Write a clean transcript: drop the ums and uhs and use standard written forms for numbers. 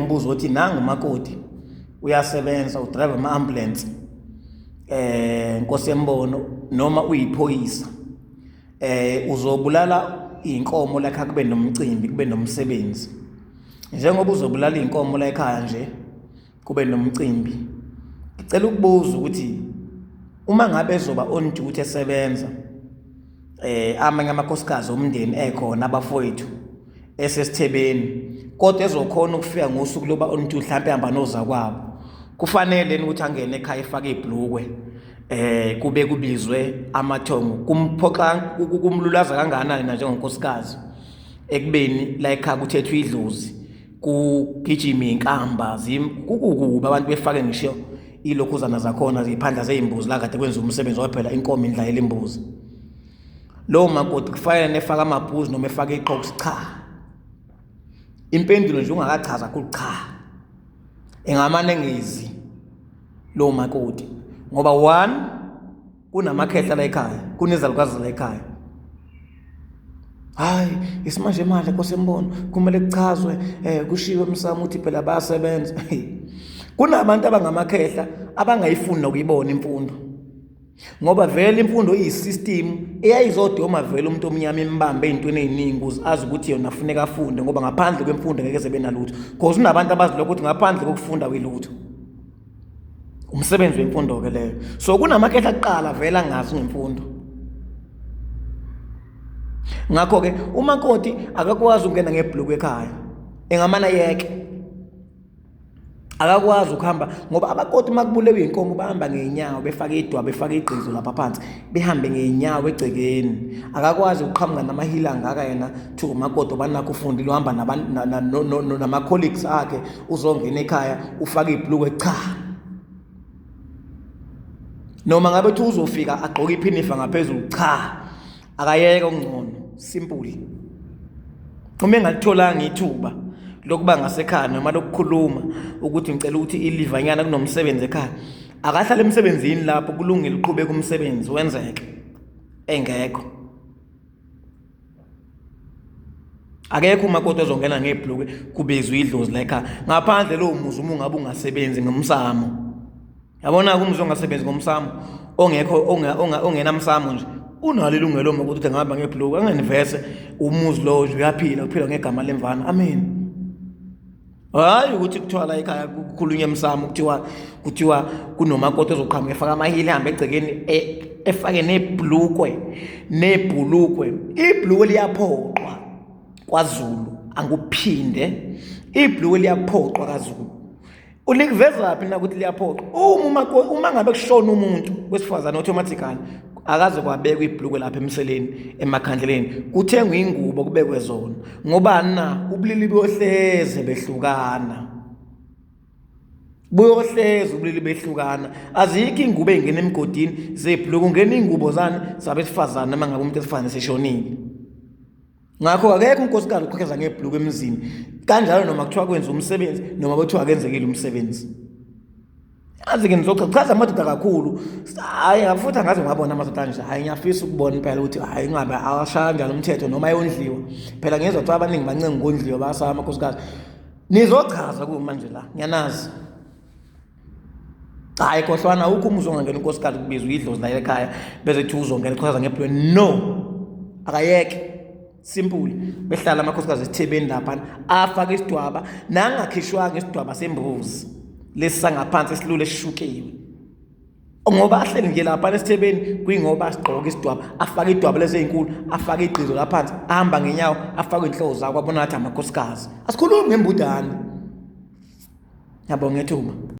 umbuzo othi nanga umakoti uyasebenza udrive ama-ambulance Nkosi Yembono noma uyiphoyisa uzobulala inkomo la ekhaya kube nomcimbi kube nomsebenzi njengoba uzobulala inkomo la ekhaya nje kube nomcimbi ngicela ukubuza ukuthi uma ngabe ezoba on duty esebenza amanye amakhosikazi omndeni ekhona abafowethu esesithebeni kodwa ezokhona ukufika ngosuku loba on duty mhlawumbe ehamba noza kwabo kufanele ukuthi angene ekhaya efake ibhlukwe kube kubizwe amathongo kumphoxa kumlulaza kangakanani na njengonkosikazi ekubeni la ekhaya kuthethwe idlozi kugijima inkamba kukuba abantu befake ngisho ilokhuzana zakhona ziphandla zeimbuzi la kade kwenza umsebenzi waphela inkomo indlayela imbuzi lo makoti kufanele nefaka amabhuzi noma efake iqoqo cha impendulo nje ungakachaza kuthi cha engamane ngezi lo makoti ngoba 1 kunamakhehla la ekhaya kunezalukazi la ekhaya hayi isimanje manje Nkosi Yembono kumele kuchazwe kushiwe emsamo uthi phela bayasebenza kunabantu abangamakhehla abangayifuni nokuyibona imfundo ngoba vele imfundo iyisystem eyayizodoma vele umuntu omnyama imbambe ezintweni eziningi ukuze azi ukuthi yona afuneka afunde ngoba ngaphandle kwemfundo ngeke sebe nalutho because unabantu abazilokho ukuthi ngaphandle kokufunda welutho umsebenzi wemfundo ke leyo so kunamakhehla aqala vele angazi ngemfundo ngakho ke umakoti akakwazi ukungena ngebhlukwe ekhaya engamana yeke akakwazi ukuhamba ngoba abakoti makubulewe inkomo bahamba ngeenyawo befake idwa befake igqizo lapha phansi behambe ngeenyawo egcekeni akakwazi ukuqhamuka namahila angaka yena thi umakoti banakho ufundile uhamba nama colleagues akhe uzongena ekhaya ufake ibhlukwe cha noma ngabe uthi uzofika agqoka iphinifa ngaphezulu cha akayeke ongcono simple uma engalitholanga ithuba lokuba ngasekhaya noma lokukhuluma ukuthi ngicela ukuthi ilivanyana kunomsebenzi ekhaya akahlala emsebenzini lapho kulungile uqhubeka umsebenzi wenzeke engekho akekho umakoti ozongena ngebhlukwe kubezwe idlozi la ekhaya ngaphandle lo muzi uma ungabe ungasebenzi ngomsamo yabona umuzi ongasebenzi ngomsamo ongekho ongenamsamo nje unalo ilungelo ukuthi ngihamba ngebhlukwe angenivese umuzi lo nje uyaphila uphila ngegama lemvana amen hayi ukuthi kuthiwa la ekhaya kukhulunywa emsamo kuthiwa kunomakoti ozoqhamuka efaka amahili ehamba egcekeni efake nebhlukwe ibhlukwe liyaphoqwa kwaZulu anguphinde ibhlukwe liyaphoqwa kwaZulu ulikuveza phi na ukuthi liyaphoqwa uma ngabe kushona umuntu wesifazana automatically akaze kwabekwa ibhlukwe lapha emseleni emakhandleleni kuthengwa ingubo kubekwe zona ngoba na ubulili bohleze behlukana buyohleze ubulili behlukana azikho ingubo engena emgodini zebhlukwe ungena ingubo zani zabesifazana noma ngabe umuntu esifazane seshonile ngakho akekho unkosikazi uqhekeza ngebhlukwe emzini kanjalo noma kuthiwa kwenza umsebenzi noma bethiwa kenzekile umsebenzi azi ke nizochaza amadoda kakhulu hayi futhi angaze ngabona amadoda nje hayi ngiyafisa ukubona impela ukuthi hayi ngabe awashaya njalo umthetho noma ayondliwa phela ngezwe ukuthi abaningi bancenga ngondliwa basama amakhosikazi nizochaza kumanje la ngiyanazi hayi khohlwana ukho umuzi ongangena unkosikazi kubizwa idlozi la ekhaya bese thi uzongena echaza ngebhlukwe no akayeke simple behlala amakhosikazi esithebeni lapha afaka isidwaba nangakhishwanga isidwaba sembuzi lesangaphansi esilule esishukiwe ngoba ahleli nje lapha esithebeni kuyingoba sigqoka isidwaba afaka idwaba lezinkulu afaka igqizo laphansi ahamba ngenyawo afaka inhlozo zakhe abona ngathi amakhosikazi asikhulumi ngembudane yabo ngethuba